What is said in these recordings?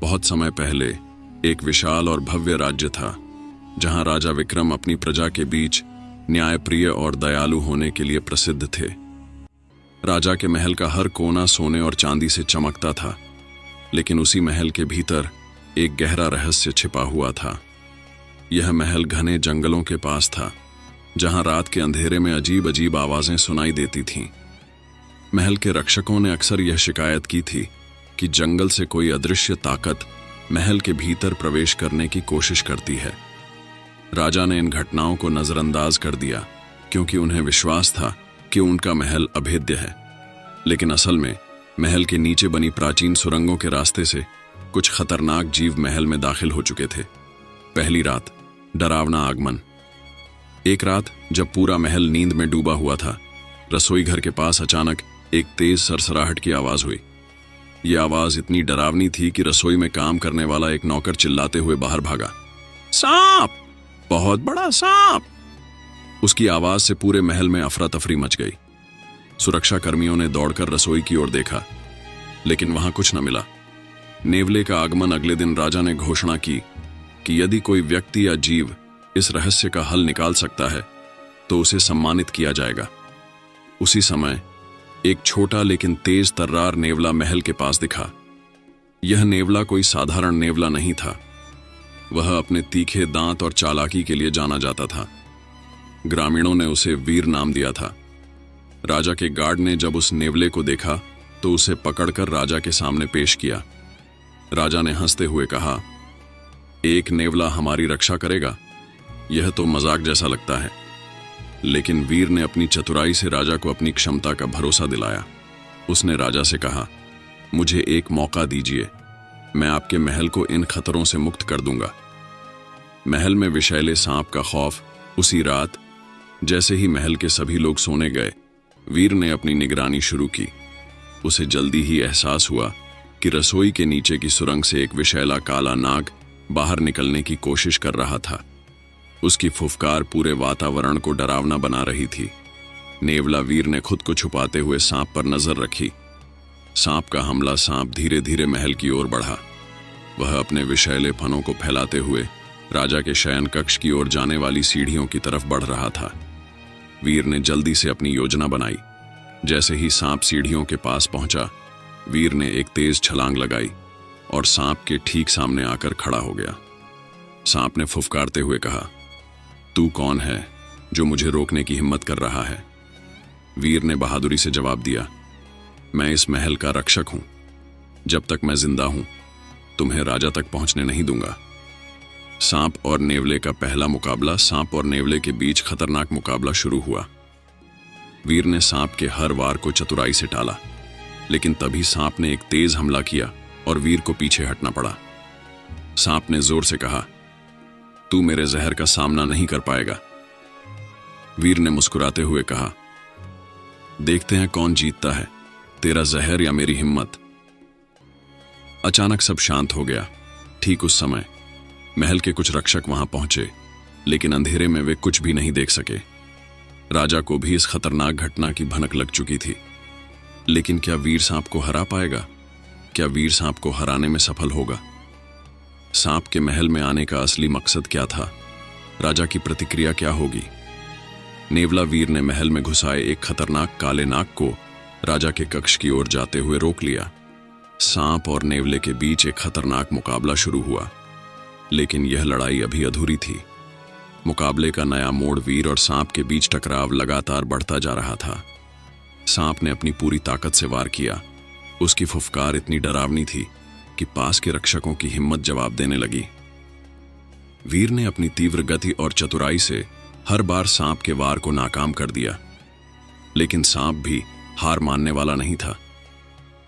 बहुत समय पहले एक विशाल और भव्य राज्य था जहां राजा विक्रम अपनी प्रजा के बीच न्यायप्रिय और दयालु होने के लिए प्रसिद्ध थे। राजा के महल का हर कोना सोने और चांदी से चमकता था, लेकिन उसी महल के भीतर एक गहरा रहस्य छिपा हुआ था। यह महल घने जंगलों के पास था, जहां रात के अंधेरे में अजीब अजीब आवाजें सुनाई देती थीं। महल के रक्षकों ने अक्सर यह शिकायत की थी कि जंगल से कोई अदृश्य ताकत महल के भीतर प्रवेश करने की कोशिश करती है। राजा ने इन घटनाओं को नजरअंदाज कर दिया क्योंकि उन्हें विश्वास था कि उनका महल अभेद्य है, लेकिन असल में महल के नीचे बनी प्राचीन सुरंगों के रास्ते से कुछ खतरनाक जीव महल में दाखिल हो चुके थे। पहली रात, डरावना आगमन। एक रात जब पूरा महल नींद में डूबा हुआ था, रसोई घर के पास अचानक एक तेज सरसराहट की आवाज हुई। यह आवाज इतनी डरावनी थी कि रसोई में काम करने वाला एक नौकर चिल्लाते हुए बाहर भागा। सांप! बहुत बड़ा सांप! उसकी आवाज से पूरे महल में अफरा तफरी मच गई। सुरक्षा कर्मियों ने दौड़कर रसोई की ओर देखा, लेकिन वहां कुछ न मिला। नेवले का आगमन अगले दिन राजा ने घोषणा की कि यदि कोई व्यक्ति या जीव इस रहस्य का हल निकाल सकता है तो उसे सम्मानित किया जाएगा। उसी समय एक छोटा लेकिन तेज तर्रार नेवला महल के पास दिखा। यह नेवला कोई साधारण नेवला नहीं था। वह अपने तीखे दांत और चालाकी के लिए जाना जाता था। ग्रामीणों ने उसे वीर नाम दिया था। राजा के गार्ड ने जब उस नेवले को देखा तो उसे पकड़कर राजा के सामने पेश किया। राजा ने हंसते हुए कहा, एक नेवला हमारी रक्षा करेगा? यह तो मजाक जैसा लगता है। लेकिन वीर ने अपनी चतुराई से राजा को अपनी क्षमता का भरोसा दिलाया। उसने राजा से कहा, मुझे एक मौका दीजिए, मैं आपके महल को इन खतरों से मुक्त कर दूंगा। महल में विषैले सांप का खौफ। उसी रात जैसे ही महल के सभी लोग सोने गए, वीर ने अपनी निगरानी शुरू की। उसे जल्दी ही एहसास हुआ कि रसोई के नीचे की सुरंग से एक विषैला काला नाग बाहर निकलने की कोशिश कर रहा था। उसकी फुफकार पूरे वातावरण को डरावना बना रही थी। नेवला वीर ने खुद को छुपाते हुए सांप पर नजर रखी। सांप का हमला सांप धीरे धीरे महल की ओर बढ़ा। वह अपने विषैले फनों को फैलाते हुए राजा के शयन कक्ष की ओर जाने वाली सीढ़ियों की तरफ बढ़ रहा था। वीर ने जल्दी से अपनी योजना बनाई। जैसे ही सांप सीढ़ियों के पास पहुंचा, वीर ने एक तेज छलांग लगाई और सांप के ठीक सामने आकर खड़ा हो गया। सांप ने फुफकारते हुए कहा, तू कौन है जो मुझे रोकने की हिम्मत कर रहा है? वीर ने बहादुरी से जवाब दिया, मैं इस महल का रक्षक हूं। जब तक मैं जिंदा हूं, तुम्हें राजा तक पहुंचने नहीं दूंगा। सांप और नेवले का पहला मुकाबला। सांप और नेवले के बीच खतरनाक मुकाबला शुरू हुआ। वीर ने सांप के हर वार को चतुराई से टाला, लेकिन तभी सांप ने एक तेज हमला किया और वीर को पीछे हटना पड़ा। सांप ने जोर से कहा, तू मेरे जहर का सामना नहीं कर पाएगा। वीर ने मुस्कुराते हुए कहा, देखते हैं कौन जीतता है, तेरा जहर या मेरी हिम्मत। अचानक सब शांत हो गया। ठीक उस समय महल के कुछ रक्षक वहां पहुंचे, लेकिन अंधेरे में वे कुछ भी नहीं देख सके। राजा को भी इस खतरनाक घटना की भनक लग चुकी थी। लेकिन क्या वीर सांप को हरा पाएगा? क्या वीर सांप को हराने में सफल होगा? सांप के महल में आने का असली मकसद क्या था? राजा की प्रतिक्रिया क्या होगी? नेवला वीर ने महल में घुसाए एक खतरनाक काले नाग को राजा के कक्ष की ओर जाते हुए रोक लिया। सांप और नेवले के बीच एक खतरनाक मुकाबला शुरू हुआ, लेकिन यह लड़ाई अभी अधूरी थी। मुकाबले का नया मोड़ वीर और सांप के बीच टकराव लगातार बढ़ता जा रहा था। सांप ने अपनी पूरी ताकत से वार किया। उसकी फुफकार इतनी डरावनी थी कि पास के रक्षकों की हिम्मत जवाब देने लगी। वीर ने अपनी तीव्र गति और चतुराई से हर बार सांप के वार को नाकाम कर दिया, लेकिन सांप भी हार मानने वाला नहीं था।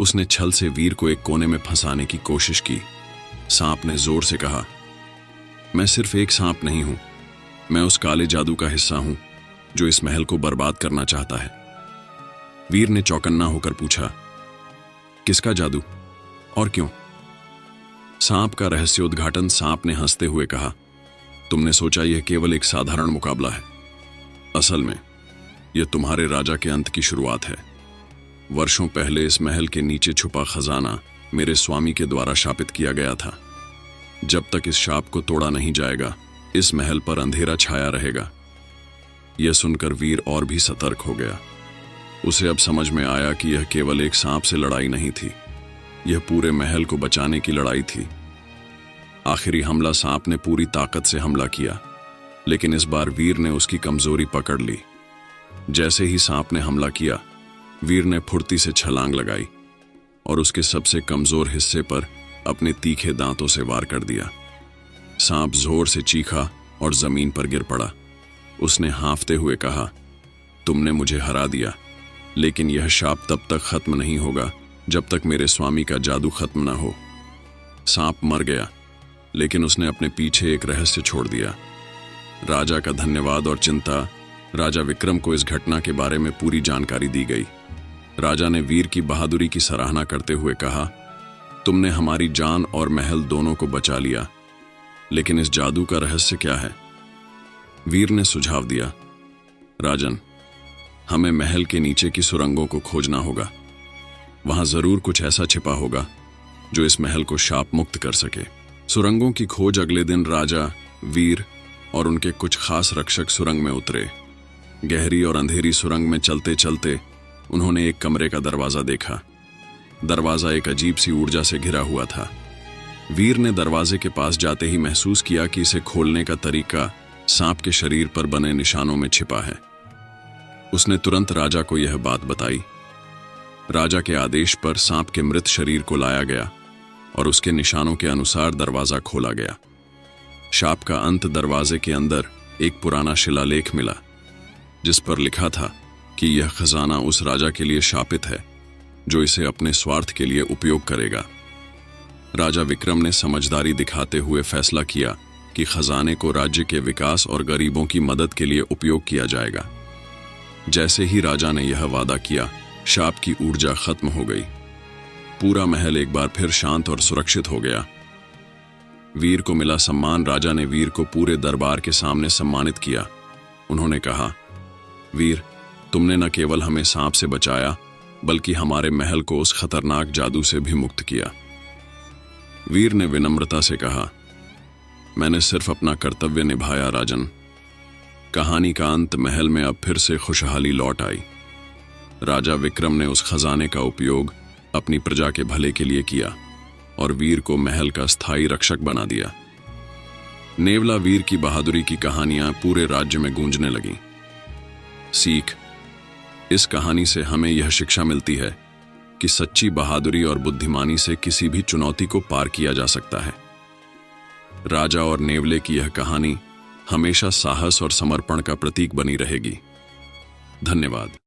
उसने छल से वीर को एक कोने में फंसाने की कोशिश की। सांप ने जोर से कहा, मैं सिर्फ एक सांप नहीं हूं, मैं उस काले जादू का हिस्सा हूं जो इस महल को बर्बाद करना चाहता है। वीर ने चौकन्ना होकर पूछा, किसका जादू और क्यों? सांप का रहस्योद्घाटन। सांप ने हंसते हुए कहा, तुमने सोचा यह केवल एक साधारण मुकाबला है। असल में यह तुम्हारे राजा के अंत की शुरुआत है। वर्षों पहले इस महल के नीचे छुपा खजाना मेरे स्वामी के द्वारा शापित किया गया था। जब तक इस शाप को तोड़ा नहीं जाएगा, इस महल पर अंधेरा छाया रहेगा। यह सुनकर वीर और भी सतर्क हो गया। उसे अब समझ में आया कि यह केवल एक सांप से लड़ाई नहीं थी, यह पूरे महल को बचाने की लड़ाई थी। आखिरी हमला सांप ने पूरी ताकत से हमला किया, लेकिन इस बार वीर ने उसकी कमजोरी पकड़ ली। जैसे ही सांप ने हमला किया, वीर ने फुर्ती से छलांग लगाई और उसके सबसे कमजोर हिस्से पर अपने तीखे दांतों से वार कर दिया। सांप जोर से चीखा और जमीन पर गिर पड़ा। उसने हांफते हुए कहा, तुमने मुझे हरा दिया, लेकिन यह शाप तब तक खत्म नहीं होगा जब तक मेरे स्वामी का जादू खत्म न हो। सांप मर गया, लेकिन उसने अपने पीछे एक रहस्य छोड़ दिया। राजा का धन्यवाद और चिंता। राजा विक्रम को इस घटना के बारे में पूरी जानकारी दी गई। राजा ने वीर की बहादुरी की सराहना करते हुए कहा, तुमने हमारी जान और महल दोनों को बचा लिया, लेकिन इस जादू का रहस्य क्या है? वीर ने सुझाव दिया, राजन, हमें महल के नीचे की सुरंगों को खोजना होगा। वहां जरूर कुछ ऐसा छिपा होगा जो इस महल को शाप मुक्त कर सके। सुरंगों की खोज अगले दिन राजा, वीर और उनके कुछ खास रक्षक सुरंग में उतरे। गहरी और अंधेरी सुरंग में चलते चलते उन्होंने एक कमरे का दरवाजा देखा। दरवाजा एक अजीब सी ऊर्जा से घिरा हुआ था। वीर ने दरवाजे के पास जाते ही महसूस किया कि इसे खोलने का तरीका सांप के शरीर पर बने निशानों में छिपा है। उसने तुरंत राजा को यह बात बताई। राजा के आदेश पर सांप के मृत शरीर को लाया गया और उसके निशानों के अनुसार दरवाजा खोला गया। शाप का अंत दरवाजे के अंदर एक पुराना शिलालेख मिला, जिस पर लिखा था कि यह खजाना उस राजा के लिए शापित है जो इसे अपने स्वार्थ के लिए उपयोग करेगा। राजा विक्रम ने समझदारी दिखाते हुए फैसला किया कि खजाने को राज्य के विकास और गरीबों की मदद के लिए उपयोग किया जाएगा। जैसे ही राजा ने यह वादा किया, शाप की ऊर्जा खत्म हो गई। पूरा महल एक बार फिर शांत और सुरक्षित हो गया। वीर को मिला सम्मान। राजा ने वीर को पूरे दरबार के सामने सम्मानित किया। उन्होंने कहा, वीर, तुमने न केवल हमें सांप से बचाया, बल्कि हमारे महल को उस खतरनाक जादू से भी मुक्त किया। वीर ने विनम्रता से कहा, मैंने सिर्फ अपना कर्तव्य निभाया राजन। कहानी का अंत महल में अब फिर से खुशहाली लौट आई। राजा विक्रम ने उस खजाने का उपयोग अपनी प्रजा के भले के लिए किया और वीर को महल का स्थायी रक्षक बना दिया। नेवला वीर की बहादुरी की कहानियां पूरे राज्य में गूंजने लगीं। सीख: इस कहानी से हमें यह शिक्षा मिलती है कि सच्ची बहादुरी और बुद्धिमानी से किसी भी चुनौती को पार किया जा सकता है। राजा और नेवले की यह कहानी हमेशा साहस और समर्पण का प्रतीक बनी रहेगी। धन्यवाद।